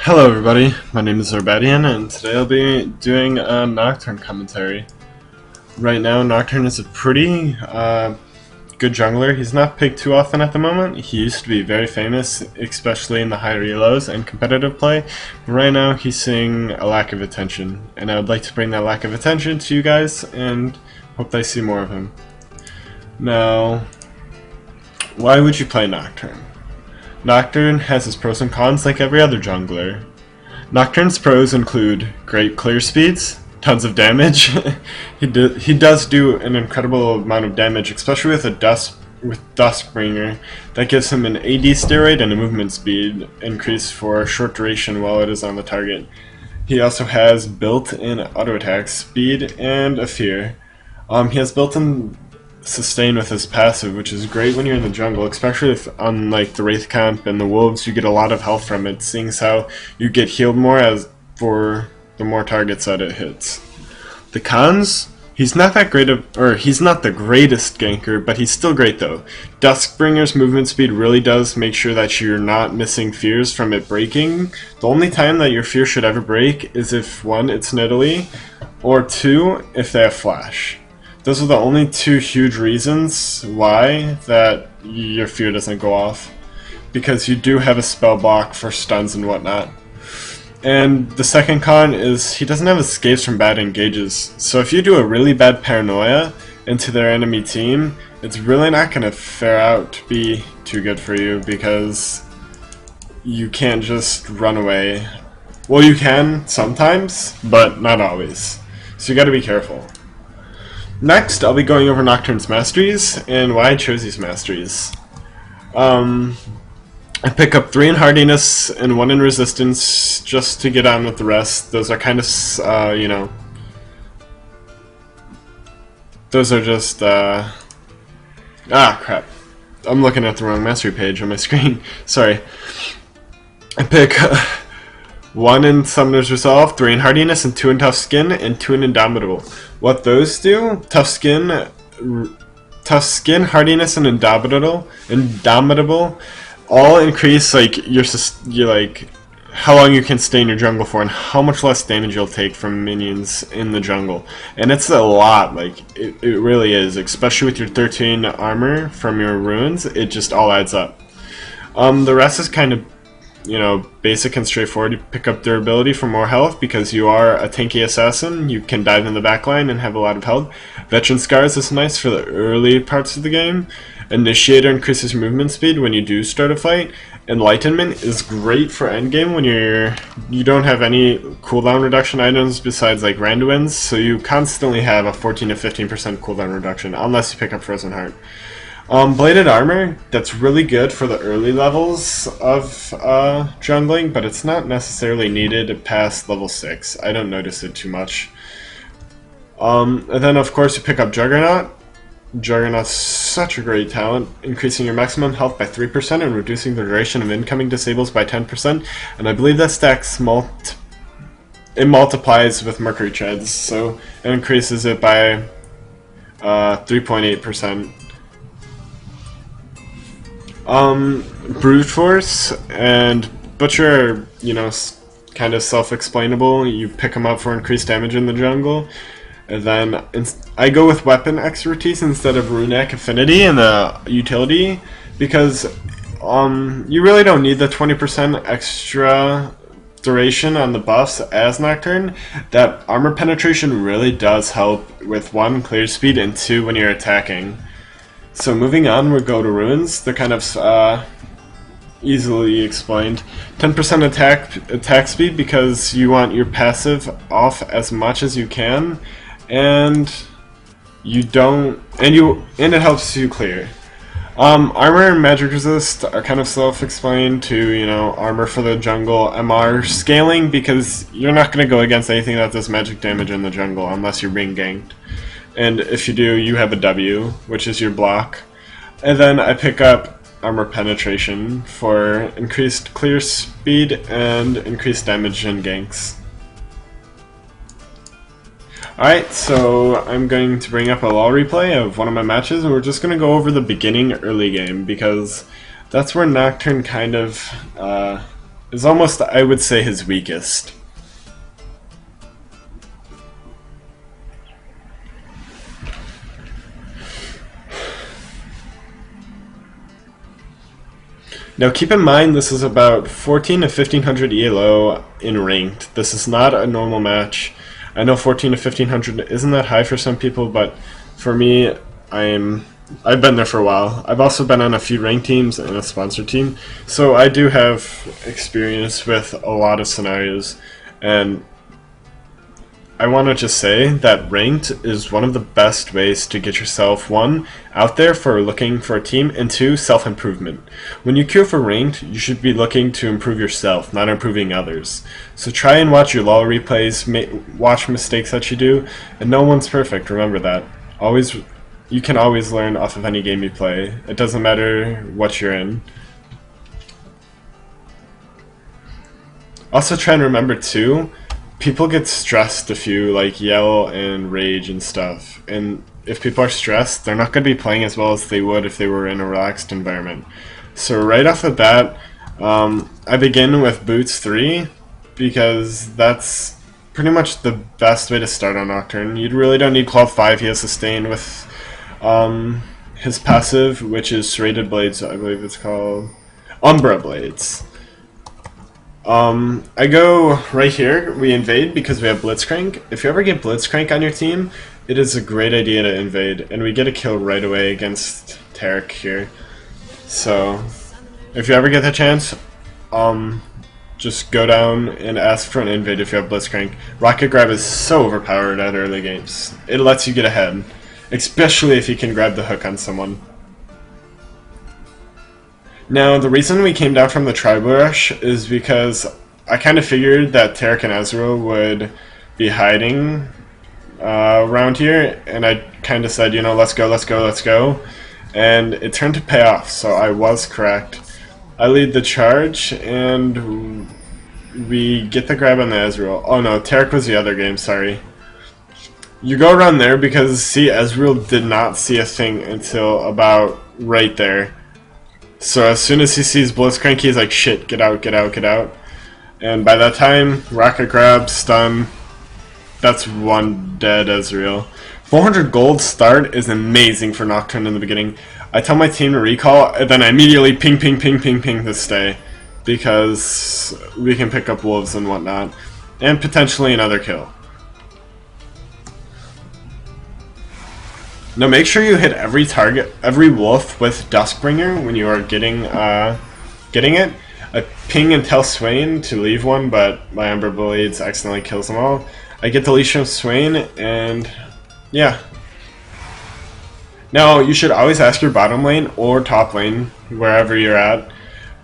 Hello everybody, my name is Zorbadian, and today I'll be doing a Nocturne commentary. Right now, Nocturne is a pretty good jungler. He's not picked too often at the moment. He used to be very famous, especially in the high relos and competitive play. But right now, he's seeing a lack of attention, and I would like to bring that lack of attention to you guys, and hope that I see more of him. Now, why would you play Nocturne? Nocturne has its pros and cons like every other jungler. Nocturne's pros include great clear speeds, tons of damage. he does do an incredible amount of damage, especially with Duskbringer. That gives him an AD steroid and a movement speed increase for a short duration while it is on the target. He also has built-in auto attack speed and a fear. He has built-in sustain with his passive, which is great when you're in the jungle, especially if on like the Wraith comp and the Wolves you get a lot of health from it, seeing as how you get healed more as for the more targets that it hits. The cons, he's not that great he's not the greatest ganker, but he's still great though. Duskbringer's movement speed really does make sure that you're not missing fears from it breaking. The only time that your fear should ever break is if one, it's Nidalee, or two, if they have flash. Those are the only two huge reasons why that your fear doesn't go off, because you do have a spell block for stuns and whatnot. And the second con is he doesn't have escapes from bad engages, so if you do a really bad paranoia into their enemy team, it's really not going to fare out to be too good for you, because you can't just run away. Well, you can sometimes, but not always, so you got to be careful. Next, I'll be going over Nocturne's Masteries, and why I chose these Masteries. I pick up 3 in Hardiness and 1 in Resistance, just to get on with the rest. Those are kind of, you know... Those are just, crap. I'm looking at the wrong Mastery page on my screen. Sorry. I pick 1 in Summoner's Resolve, 3 in Hardiness, and 2 in Tough Skin, and 2 in Indomitable. What those do, Tough Skin, Hardiness, and Indomitable all increase like your like how long you can stay in your jungle for and how much less damage you'll take from minions in the jungle. And it's a lot, like it really is, especially with your 13 armor from your runes. It just all adds up. The rest is kind of, you know, basic and straightforward. You pick up durability for more health because you are a tanky assassin. You can dive in the backline and have a lot of health. Veteran Scars is nice for the early parts of the game. Initiator increases your movement speed when you do start a fight. Enlightenment is great for endgame when you don't have any cooldown reduction items besides like Randuin's, so you constantly have a 14 to 15% cooldown reduction unless you pick up Frozen Heart. Bladed Armor, that's really good for the early levels of jungling, but it's not necessarily needed past level 6. I don't notice it too much. And then of course you pick up Juggernaut. Juggernaut's such a great talent, increasing your maximum health by 3% and reducing the duration of incoming disables by 10%, and I believe that stacks it multiplies with Mercury Treads, so it increases it by 3.8%. Brute Force and Butcher are, you know, kind of self-explainable. You pick them up for increased damage in the jungle. And then I go with Weapon Expertise instead of Runic Affinity in the utility, because you really don't need the 20% extra duration on the buffs as Nocturne. That armor penetration really does help with 1, clear speed, and 2, when you're attacking. So moving on, we'll go to runes. They're kind of easily explained. 10% attack speed because you want your passive off as much as you can, and it helps you clear. Armor and magic resist are kind of self-explained to, you know, armor for the jungle. MR scaling because you're not going to go against anything that does magic damage in the jungle unless you're being ganked. And if you do, you have a W, which is your block. And then I pick up Armor Penetration for increased clear speed and increased damage in ganks. Alright, so I'm going to bring up a LoL replay of one of my matches, and we're just going to go over the beginning early game, because that's where Nocturne kind of is almost, I would say, his weakest. Now keep in mind this is about 14 to 1500 ELO in ranked. This is not a normal match. I know 14 to 1500 isn't that high for some people, but for me, I've been there for a while. I've also been on a few ranked teams and a sponsored team, so I do have experience with a lot of scenarios, and I want to just say that ranked is one of the best ways to get yourself, one, out there for looking for a team, and two, self-improvement. When you queue for ranked, you should be looking to improve yourself, not improving others. So try and watch your LoL replays, watch mistakes that you do, and no one's perfect, remember that. You can always learn off of any game you play. It doesn't matter what you're in. Also try and remember too, people get stressed if you like yell and rage and stuff, and if people are stressed, they're not going to be playing as well as they would if they were in a relaxed environment. So right off the bat, I begin with Boots 3 because that's pretty much the best way to start on Nocturne. You really don't need Club 5, he has Sustain with his passive, which is Serrated Blades, I believe it's called Umbra Blades. I go right here, we invade because we have Blitzcrank. If you ever get Blitzcrank on your team, it is a great idea to invade, and we get a kill right away against Tarek here. So, if you ever get the chance, just go down and ask for an invade if you have Blitzcrank. Rocket Grab is so overpowered at early games. It lets you get ahead, especially if you can grab the hook on someone. Now, the reason we came down from the Tribal Rush is because I kind of figured that Tarek and Ezreal would be hiding around here, and I kind of said, you know, let's go, let's go, let's go. And it turned to pay off, so I was correct. I lead the charge, and we get the grab on the Ezreal. Oh no, Tarek was the other game, sorry. You go around there because, see, Ezreal did not see a thing until about right there. So as soon as he sees Blitzcrank, he's like, shit, get out, get out, get out. And by that time, Rocket Grab, stun, that's one dead Ezreal. 400 gold start is amazing for Nocturne in the beginning. I tell my team to recall, and then I immediately ping, ping, ping, ping, ping to stay. Because we can pick up wolves and whatnot. And potentially another kill. Now make sure you hit every target, every wolf with Duskbringer when you are getting it. I ping and tell Swain to leave one, but my Ember Blades accidentally kills them all. I get the leash of Swain, and yeah. Now you should always ask your bottom lane or top lane, wherever you're at,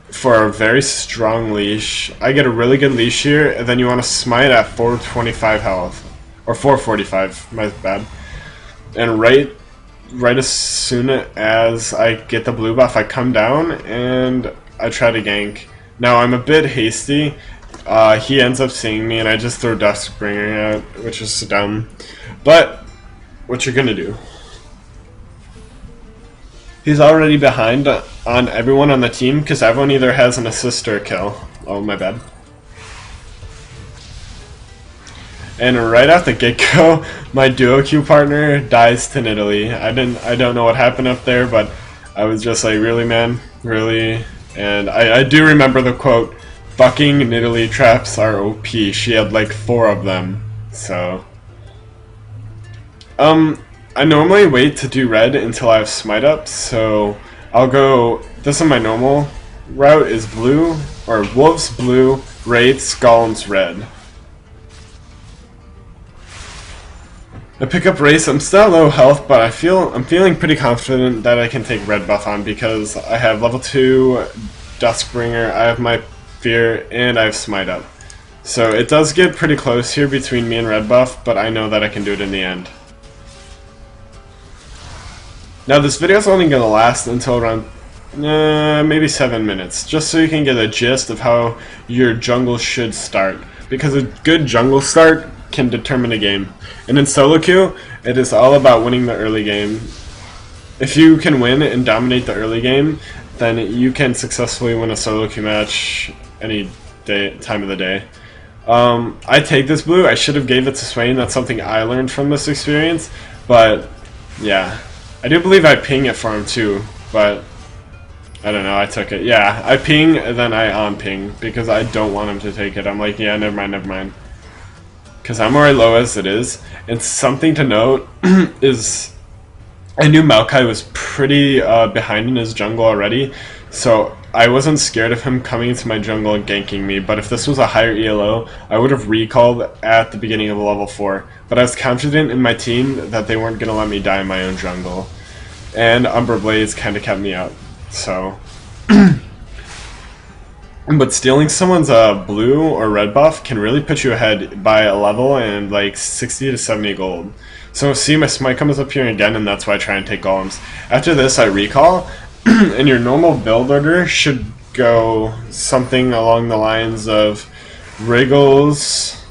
for a very strong leash. I get a really good leash here, and then you want to smite at 425 health. Or 445, my bad. And right as soon as I get the blue buff, I come down and I try to gank. Now I'm a bit hasty. He ends up seeing me and I just throw Duskbringer out, which is dumb. But what you're gonna do? He's already behind on everyone on the team because everyone either has an assist or a kill. Oh, my bad. And right off the get-go, my duo queue partner dies to Nidalee. I don't know what happened up there, but I was just like, really, man? Really? And I do remember the quote, fucking Nidalee traps are OP. She had like 4 of them. So I normally wait to do red until I have smite up, so I'll go, this is my normal route, is blue, or wolves blue, wraiths, golems red. I pick up Race. I'm still low health, but I'm feeling pretty confident that I can take red buff on because I have level 2 Duskbringer, I have my Fear, and I have Smite up. So it does get pretty close here between me and red buff, but I know that I can do it in the end. Now this video is only going to last until around maybe 7 minutes, just so you can get a gist of how your jungle should start. Because a good jungle start can determine a game. And in solo queue, it is all about winning the early game. If you can win and dominate the early game, then you can successfully win a solo queue match any time of the day. I take this blue. I should have gave it to Swain. That's something I learned from this experience. But yeah, I do believe I ping it for him too. But I don't know. I took it. Yeah, I ping and then I on ping because I don't want him to take it. I'm like, yeah, never mind, never mind. Because I'm already low as it is. And something to note is I knew Maokai was pretty behind in his jungle already, so I wasn't scared of him coming into my jungle and ganking me. But if this was a higher ELO, I would have recalled at the beginning of level 4. But I was confident in my team that they weren't going to let me die in my own jungle. And Umbra Blaze kind of kept me out. So, but stealing someone's blue or red buff can really put you ahead by a level and like 60 to 70 gold. So see, my smite comes up here again, and that's why I try and take golems. After this, I recall, and your normal build order should go something along the lines of Wriggles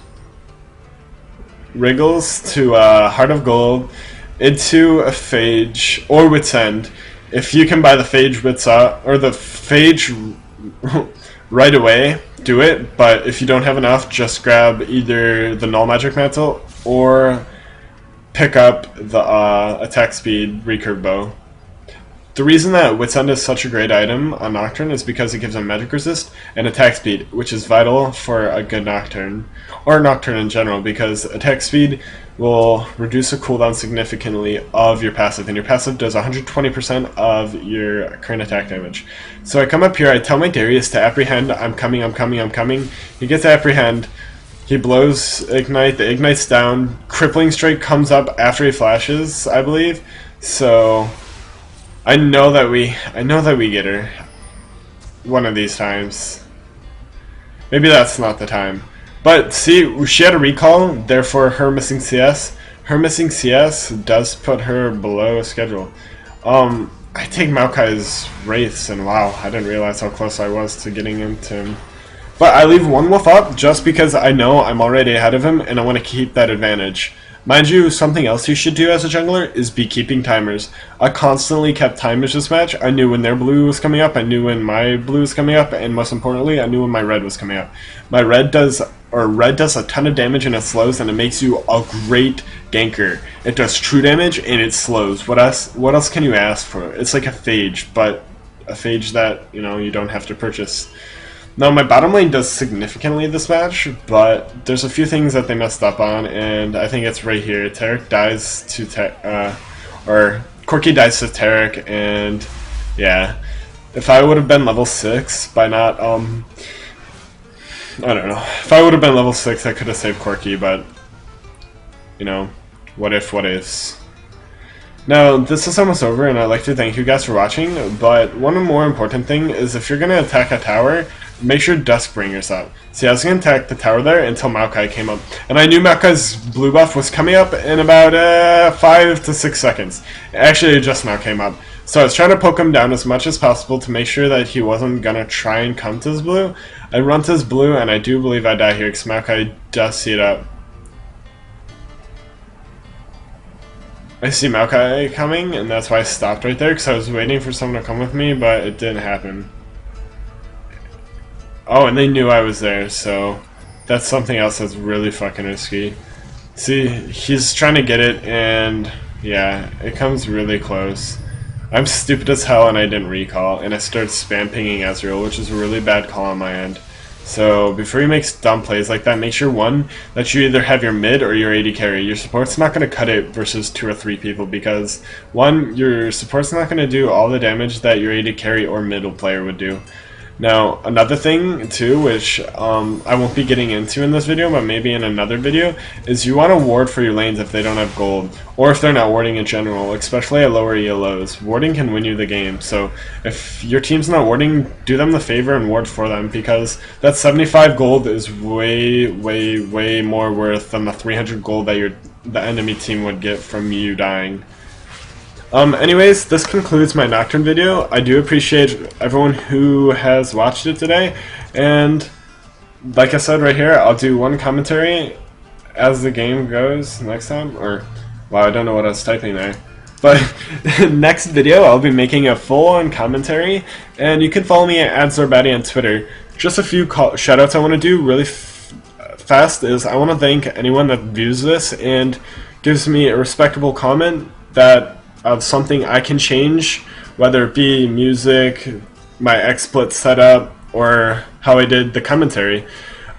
to Heart of Gold, into a Phage, or Wit's End. If you can buy the Phage or the Phage right away, do it, but if you don't have enough, just grab either the Null Magic Mantle or pick up the attack speed recurve bow. The reason that Wit's End is such a great item on Nocturne is because it gives him magic resist and attack speed, which is vital for a good Nocturne, or Nocturne in general, because attack speed will reduce the cooldown significantly of your passive, and your passive does 120% of your current attack damage. So I come up here, I tell my Darius to apprehend, I'm coming, I'm coming, I'm coming. He gets apprehend. He blows Ignite, the Ignite's down, Crippling Strike comes up after he flashes, I believe. So I know that we get her one of these times. Maybe that's not the time. But see, she had a recall, therefore her missing CS. Her missing CS does put her below schedule. I take Maokai's Wraiths, and wow, I didn't realize how close I was to getting into him. But I leave one wolf up just because I know I'm already ahead of him and I want to keep that advantage. Mind you, something else you should do as a jungler is be keeping timers. I constantly kept timers this match. I knew when their blue was coming up, I knew when my blue was coming up, and most importantly, I knew when my red was coming up. My red does a ton of damage and it slows, and it makes you a great ganker. It does true damage and it slows. What else can you ask for? It's like a phage, but a phage that, you know, you don't have to purchase. Now, my bottom lane does significantly this match, but there's a few things that they messed up on, and I think it's right here. Taric dies to Corki dies to Taric, and yeah, if I would have been level 6 by not, I don't know. If I would have been level 6, I could have saved Corki, but, you know, what ifs. Now, this is almost over, and I'd like to thank you guys for watching, but one more important thing is if you're going to attack a tower, make sure Duskbringer's up. See, I was going to attack the tower there until Maokai came up, and I knew Maokai's blue buff was coming up in about 5 to 6 seconds. Actually, it just now came up. So I was trying to poke him down as much as possible to make sure that he wasn't going to try and come to his blue. I run to his blue, and I do believe I die here because Maokai does see it up. I see Maokai coming, and that's why I stopped right there, because I was waiting for someone to come with me, but it didn't happen. Oh, and they knew I was there, so that's something else that's really fucking risky. See, he's trying to get it, and yeah, it comes really close. I'm stupid as hell, and I didn't recall, and I started spam pinging Ezreal, which is a really bad call on my end. So before you make dumb plays like that, make sure, one, that you either have your mid or your AD carry. Your support's not going to cut it versus 2 or 3 people because, one, your support's not going to do all the damage that your AD carry or middle player would do. Now, another thing, too, which I won't be getting into in this video, but maybe in another video, is you want to ward for your lanes if they don't have gold, or if they're not warding in general, especially at lower ELOs. Warding can win you the game, so if your team's not warding, do them the favor and ward for them, because that 75 gold is way, way, way more worth than the 300 gold that the enemy team would get from you dying. Anyways, this concludes my Nocturne video. I do appreciate everyone who has watched it today, and like I said right here, I'll do one commentary as the game goes next time, or, wow, I don't know what I was typing there. But next video, I'll be making a full-on commentary, and you can follow me at Zorbati on Twitter. just a few shoutouts I want to do really fast is I want to thank anyone that views this and gives me a respectable comment that of something I can change, whether it be music, my XSplit setup, or how I did the commentary.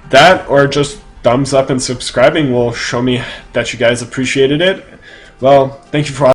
That or just thumbs up and subscribing will show me that you guys appreciated it. Well, thank you for watching.